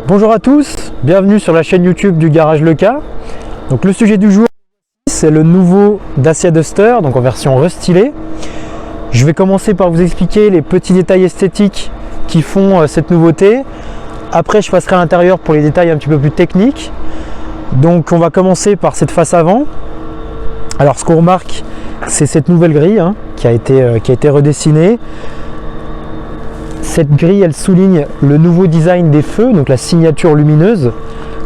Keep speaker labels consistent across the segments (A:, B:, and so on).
A: Bonjour à tous, bienvenue sur la chaîne YouTube du Garage Lecas. Donc le sujet du jour, c'est le nouveau Dacia Duster, donc en version restylée. Je vais commencer par vous expliquer les petits détails esthétiques qui font cette nouveauté. Après, je passerai à l'intérieur pour les détails un petit peu plus techniques. Donc on va commencer par cette face avant. Alors ce qu'on remarque, c'est cette nouvelle grille qui a été redessinée. Cette grille, elle souligne le nouveau design des feux, donc la signature lumineuse.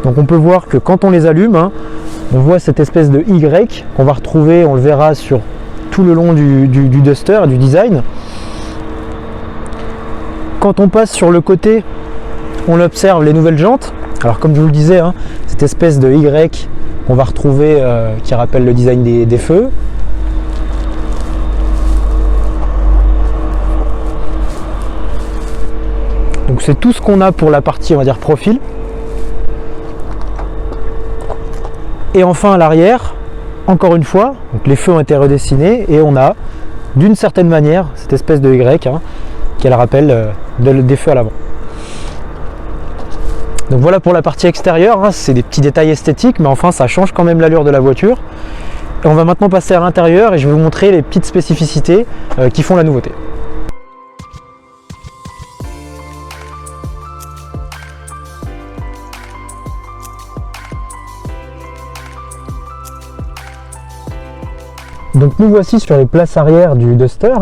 A: Donc on peut voir que quand on les allume, on voit cette espèce de Y qu'on va retrouver, on le verra sur tout le long du Duster, du design. Quand on passe sur le côté, on observe les nouvelles jantes. Alors comme je vous le disais, cette espèce de Y qu'on va retrouver qui rappelle le design des feux. Donc c'est tout ce qu'on a pour la partie, on va dire, profil. Et enfin à l'arrière, encore une fois, donc les feux ont été redessinés et on a d'une certaine manière cette espèce de Y qui le rappelle des feux à l'avant. Donc voilà pour la partie extérieure, c'est des petits détails esthétiques, mais enfin ça change quand même l'allure de la voiture. Et on va maintenant passer à l'intérieur et je vais vous montrer les petites spécificités qui font la nouveauté. Donc nous voici sur les places arrière du Duster,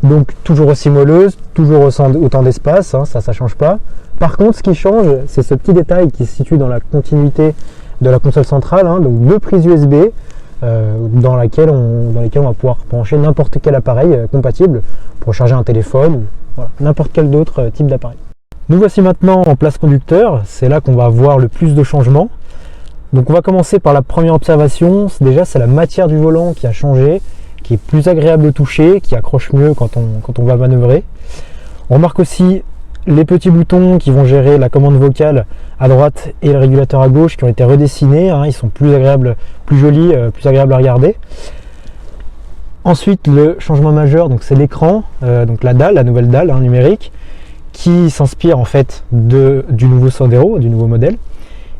A: donc toujours aussi molleuse, toujours autant d'espace, ça change pas. Par contre, ce qui change, c'est ce petit détail qui se situe dans la continuité de la console centrale, donc deux prises USB dans lesquelles on va pouvoir brancher n'importe quel appareil compatible pour charger un téléphone ou n'importe quel autre type d'appareil. Nous voici maintenant en place conducteur, c'est là qu'on va avoir le plus de changements. Donc on va commencer par la première observation, c'est la matière du volant qui a changé, qui est plus agréable au toucher, qui accroche mieux quand on va manœuvrer. On remarque aussi les petits boutons qui vont gérer la commande vocale à droite et le régulateur à gauche qui ont été redessinés, ils sont plus agréables, plus jolis, plus agréables à regarder. Ensuite le changement majeur, donc c'est l'écran, donc la nouvelle dalle numérique, qui s'inspire en fait du nouveau Sandero, du nouveau modèle.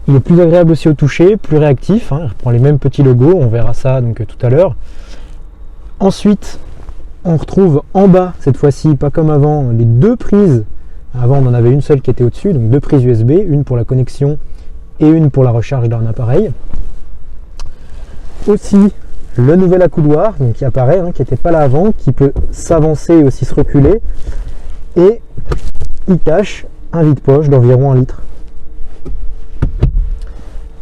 A: Il est plus agréable aussi au toucher, plus réactif, il reprend les mêmes petits logos, on verra ça donc tout à l'heure. Ensuite, on retrouve en bas, cette fois-ci, pas comme avant, les deux prises. Avant, on en avait une seule qui était au-dessus, donc deux prises USB, une pour la connexion et une pour la recharge d'un appareil. Aussi, le nouvel accoudoir qui apparaît, qui n'était pas là avant, qui peut s'avancer et aussi se reculer. Et il cache un vide-poche d'environ 1 litre.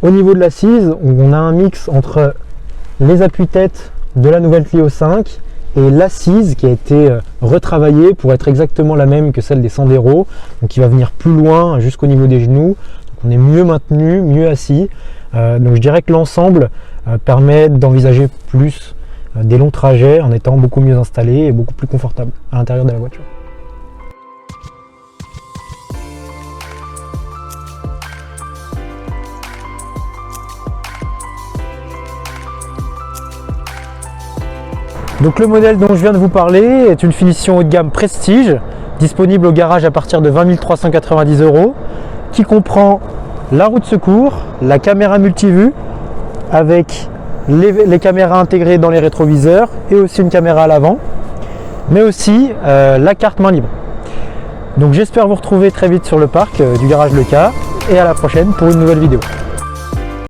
A: Au niveau de l'assise, on a un mix entre les appuis-têtes de la nouvelle Clio 5 et l'assise qui a été retravaillée pour être exactement la même que celle des Sandero, donc qui va venir plus loin jusqu'au niveau des genoux. Donc on est mieux maintenu, mieux assis. Donc je dirais que l'ensemble permet d'envisager plus des longs trajets en étant beaucoup mieux installé et beaucoup plus confortable à l'intérieur de la voiture. Donc le modèle dont je viens de vous parler est une finition haut de gamme Prestige, disponible au garage à partir de 20 390 €, qui comprend la roue de secours, la caméra multivue avec les caméras intégrées dans les rétroviseurs et aussi une caméra à l'avant, mais aussi la carte main libre. Donc j'espère vous retrouver très vite sur le parc du Garage Lecas et à la prochaine pour une nouvelle vidéo.